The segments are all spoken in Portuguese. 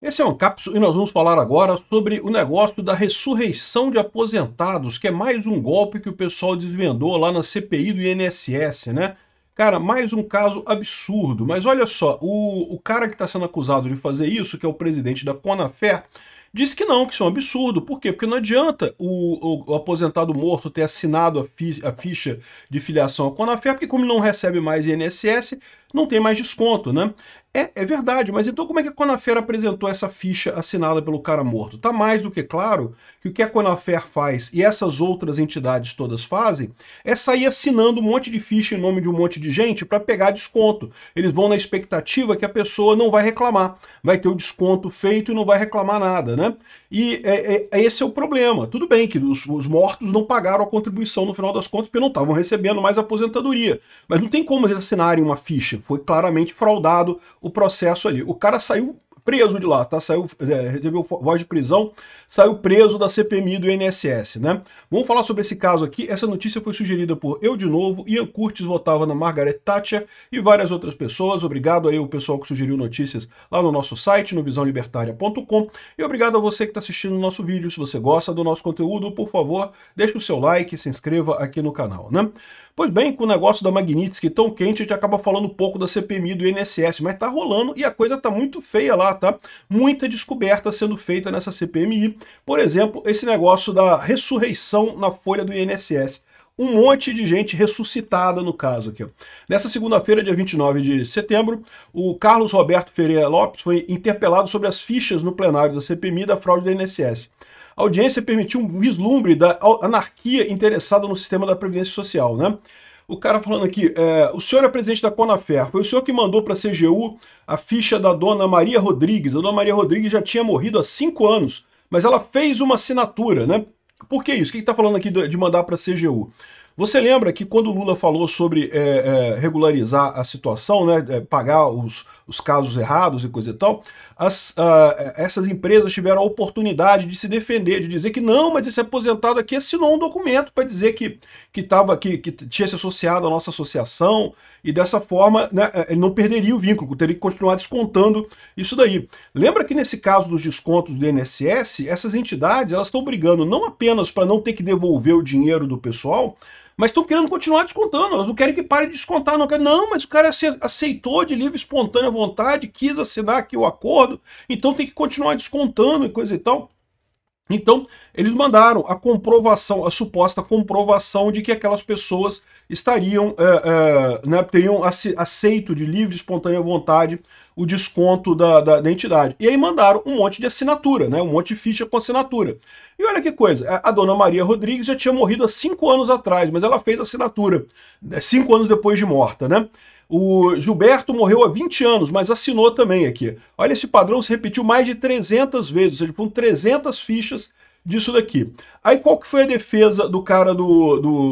Esse é um cápsula e nós vamos falar agora sobre o negócio da ressurreição de aposentados, que é mais um golpe que o pessoal desvendou lá na CPI do INSS, né? Cara, mais um caso absurdo. Mas olha só, o cara que está sendo acusado de fazer isso, que é o presidente da Conafer, disse que isso é um absurdo. Por quê? Porque não adianta o aposentado morto ter assinado a ficha de filiação à Conafer, porque como ele não recebe mais INSS, não tem mais desconto, né? É verdade, mas então como é que a Conafer apresentou essa ficha assinada pelo cara morto? Tá mais do que claro que o que a Conafer faz e essas outras entidades todas fazem é sair assinando um monte de ficha em nome de um monte de gente para pegar desconto. Eles vão na expectativa que a pessoa não vai reclamar, vai ter o desconto feito e não vai reclamar nada, né? E esse é o problema. Tudo bem que os mortos não pagaram a contribuição no final das contas porque não estavam recebendo mais aposentadoria, mas não tem como eles assinarem uma ficha. Foi claramente fraudado o processo ali. O cara saiu preso de lá, tá? Recebeu voz de prisão, saiu preso da CPMI do INSS, né? Vamos falar sobre esse caso aqui. Essa notícia foi sugerida por Eu de Novo, Ian Curtis votava na Margaret Thatcher e várias outras pessoas. Obrigado aí o pessoal que sugeriu notícias lá no nosso site, no visãolibertaria.com, e obrigado a você que está assistindo o nosso vídeo. Se você gosta do nosso conteúdo, por favor, deixe o seu like e se inscreva aqui no canal, né? Pois bem, com o negócio da Magnitsky tão quente, a gente acaba falando um pouco da CPMI do INSS, mas tá rolando e a coisa tá muito feia lá, tá? Muita descoberta sendo feita nessa CPMI. Por exemplo, esse negócio da ressurreição na folha do INSS. Um monte de gente ressuscitada no caso aqui. Nessa segunda-feira, dia 29 de setembro, o Carlos Roberto Ferreira Lopes foi interpelado sobre as fichas no plenário da CPMI da fraude da INSS. A audiência permitiu um vislumbre da anarquia interessada no sistema da Previdência Social, né? O cara falando aqui, o senhor é presidente da Conafer, foi o senhor que mandou para a CGU a ficha da dona Maria Rodrigues. A dona Maria Rodrigues já tinha morrido há 5 anos, mas ela fez uma assinatura, né? Por que isso? O que está falando aqui de mandar para a CGU? Você lembra que quando o Lula falou sobre regularizar a situação, né, pagar os casos errados e coisa e tal, essas empresas tiveram a oportunidade de se defender, de dizer que não, mas esse aposentado aqui assinou um documento para dizer que tinha se associado à nossa associação e dessa forma, né, ele não perderia o vínculo, teria que continuar descontando isso daí. Lembra que nesse caso dos descontos do INSS, essas entidades elas estão brigando não apenas para não ter que devolver o dinheiro do pessoal, mas estão querendo continuar descontando, elas não querem que pare de descontar, não, mas o cara aceitou de livre, espontânea vontade, quis assinar aqui o acordo, então tem que continuar descontando e coisa e tal. Então, eles mandaram a comprovação, a suposta comprovação de que aquelas pessoas estariam, né, teriam aceito de livre, espontânea vontade o desconto da entidade. E aí mandaram um monte de assinatura, né, um monte de ficha com assinatura. E olha que coisa, a dona Maria Rodrigues já tinha morrido há 5 anos atrás, mas ela fez assinatura, 5 anos depois de morta, né? O Gilberto morreu há 20 anos, mas assinou também aqui. Olha, esse padrão se repetiu mais de 300 vezes, ou seja, foram 300 fichas disso daqui. Aí qual que foi a defesa do cara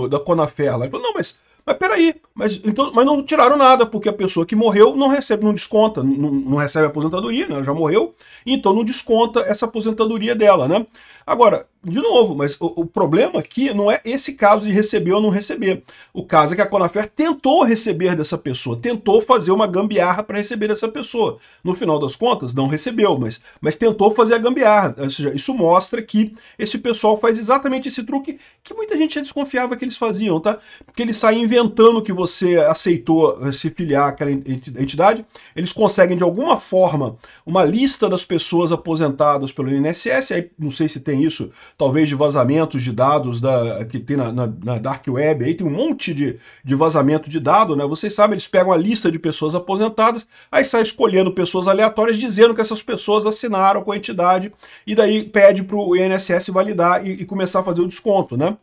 da Conafer? Ele falou, não, mas peraí, mas não tiraram nada, porque a pessoa que morreu não recebe, não desconta, não recebe aposentadoria, né? Ela já morreu, então não desconta essa aposentadoria dela, né? Agora, de novo, mas o problema aqui não é esse caso de receber ou não receber. O caso é que a Conafer tentou receber dessa pessoa, tentou fazer uma gambiarra para receber dessa pessoa. No final das contas, não recebeu, mas tentou fazer a gambiarra. Ou seja, isso mostra que esse pessoal faz exatamente esse truque que muita gente já desconfiava que eles faziam, tá? Porque eles saem inventando que você aceitou se filiar àquela entidade, eles conseguem de alguma forma uma lista das pessoas aposentadas pelo INSS, aí não sei se tem isso, talvez de vazamentos de dados que tem na Dark Web, aí tem um monte de vazamento de dados, né? Vocês sabem, eles pegam a lista de pessoas aposentadas, aí sai escolhendo pessoas aleatórias, dizendo que essas pessoas assinaram com a entidade, e daí pede para o INSS validar e começar a fazer o desconto, né?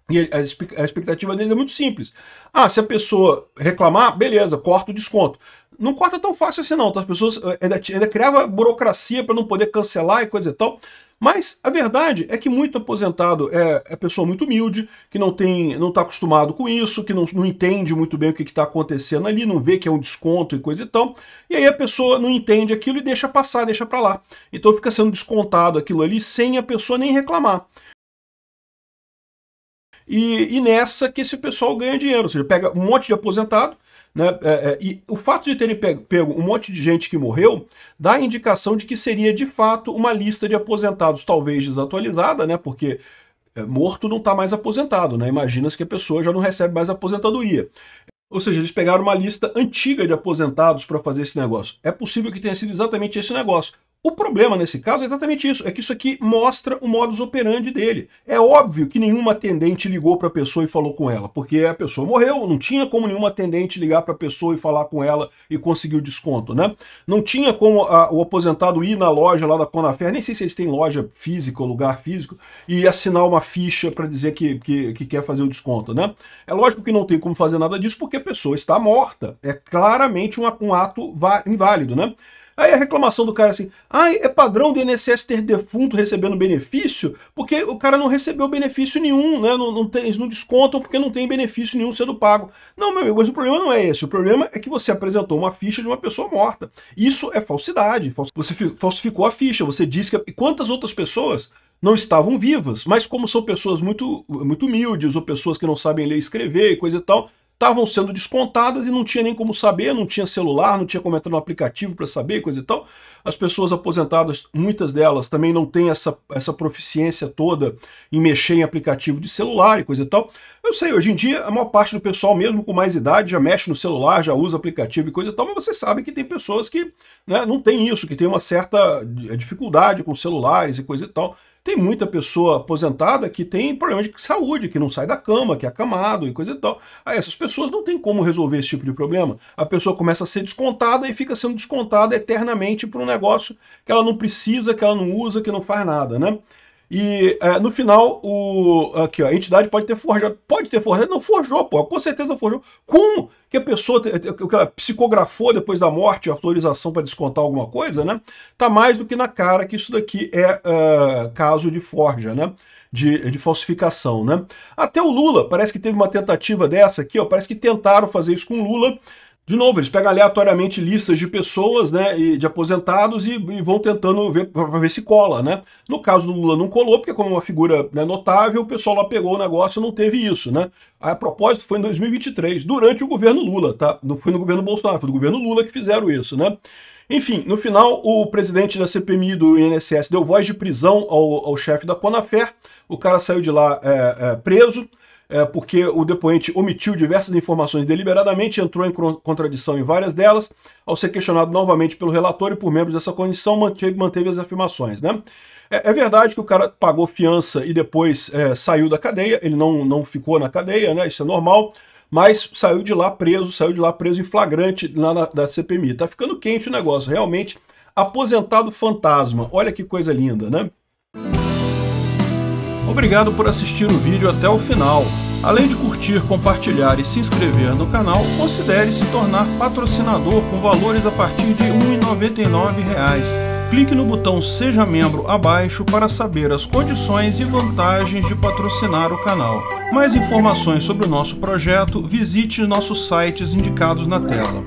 E a expectativa deles é muito simples. Ah, se a pessoa reclamar, beleza, corta o desconto. Não corta tão fácil assim não, tá? As pessoas ainda criavam burocracia para não poder cancelar e coisa e tal. Mas a verdade é que muito aposentado é pessoa muito humilde, que não está acostumado com isso, que não entende muito bem o que está acontecendo ali, não vê que é um desconto e coisa e tal. E aí a pessoa não entende aquilo e deixa passar, deixa para lá. Então fica sendo descontado aquilo ali sem a pessoa nem reclamar. E nessa que esse pessoal ganha dinheiro, ou seja, pega um monte de aposentado, né? E o fato de terem pego um monte de gente que morreu dá a indicação de que seria de fato uma lista de aposentados talvez desatualizada, né? Porque morto não está mais aposentado, né? Imagina-se que a pessoa já não recebe mais aposentadoria. Ou seja, eles pegaram uma lista antiga de aposentados para fazer esse negócio. É possível que tenha sido exatamente esse negócio. O problema nesse caso é exatamente isso, é que isso aqui mostra o modus operandi dele. É óbvio que nenhuma atendente ligou para a pessoa e falou com ela, porque a pessoa morreu, não tinha como nenhuma atendente ligar para a pessoa e falar com ela e conseguir o desconto, né? Não tinha como o aposentado ir na loja lá da Conafer, nem sei se eles têm loja física ou lugar físico, e assinar uma ficha para dizer que quer fazer o desconto, né? É lógico que não tem como fazer nada disso porque a pessoa está morta. É claramente um ato inválido, né? Aí a reclamação do cara assim, é padrão do INSS ter defunto recebendo benefício, porque o cara não recebeu benefício nenhum, né? Eles não descontam porque não tem benefício nenhum sendo pago. Não, meu amigo, mas o problema não é esse. O problema é que você apresentou uma ficha de uma pessoa morta. Isso é falsidade. Você falsificou a ficha, você disse que... Quantas outras pessoas não estavam vivas, mas como são pessoas muito humildes, ou pessoas que não sabem ler e escrever e coisa e tal, estavam sendo descontadas e não tinha nem como saber, não tinha celular, não tinha como entrar no aplicativo para saber, coisa e tal. As pessoas aposentadas, muitas delas, também não têm essa proficiência toda em mexer em aplicativo de celular e coisa e tal. Eu sei, hoje em dia, a maior parte do pessoal, mesmo com mais idade, já mexe no celular, já usa aplicativo e coisa e tal, mas você sabe que tem pessoas que, né, não tem isso, que tem uma certa dificuldade com celulares e coisa e tal. Tem muita pessoa aposentada que tem problema de saúde, que não sai da cama, que é acamado e coisa e tal. Aí essas pessoas não têm como resolver esse tipo de problema. A pessoa começa a ser descontada e fica sendo descontada eternamente por um negócio que ela não precisa, que ela não usa, que não faz nada, né? E no final, aqui, ó, a entidade pode ter forjado. Pode ter forjado? Não forjou, pô. Com certeza forjou. Como que a pessoa que ela psicografou depois da morte a autorização para descontar alguma coisa, né? Tá mais do que na cara que isso daqui é caso de forja, né? De falsificação, né? Até o Lula, parece que teve uma tentativa dessa aqui, ó. Parece que tentaram fazer isso com o Lula. De novo, eles pegam aleatoriamente listas de pessoas, né, de aposentados e vão tentando ver para ver se cola, né? No caso do Lula não colou, porque como é uma figura, né, notável, o pessoal lá pegou o negócio e não teve isso, né? A propósito, foi em 2023, durante o governo Lula, tá? Não foi no governo Bolsonaro, foi no governo Lula que fizeram isso, né? Enfim, no final, o presidente da CPMI do INSS deu voz de prisão ao chefe da Conafer, o cara saiu de lá preso, porque o depoente omitiu diversas informações deliberadamente, entrou em contradição em várias delas, ao ser questionado novamente pelo relator e por membros dessa comissão, manteve as afirmações, né? É verdade que o cara pagou fiança e depois saiu da cadeia, ele não ficou na cadeia, né? Isso é normal, mas saiu de lá preso em flagrante lá da CPMI. Tá ficando quente o negócio, realmente, aposentado fantasma, olha que coisa linda, né? Obrigado por assistir o vídeo até o final. Além de curtir, compartilhar e se inscrever no canal, considere se tornar patrocinador com valores a partir de R$ 1,99. Clique no botão Seja Membro abaixo para saber as condições e vantagens de patrocinar o canal. Mais informações sobre o nosso projeto, visite nossos sites indicados na tela.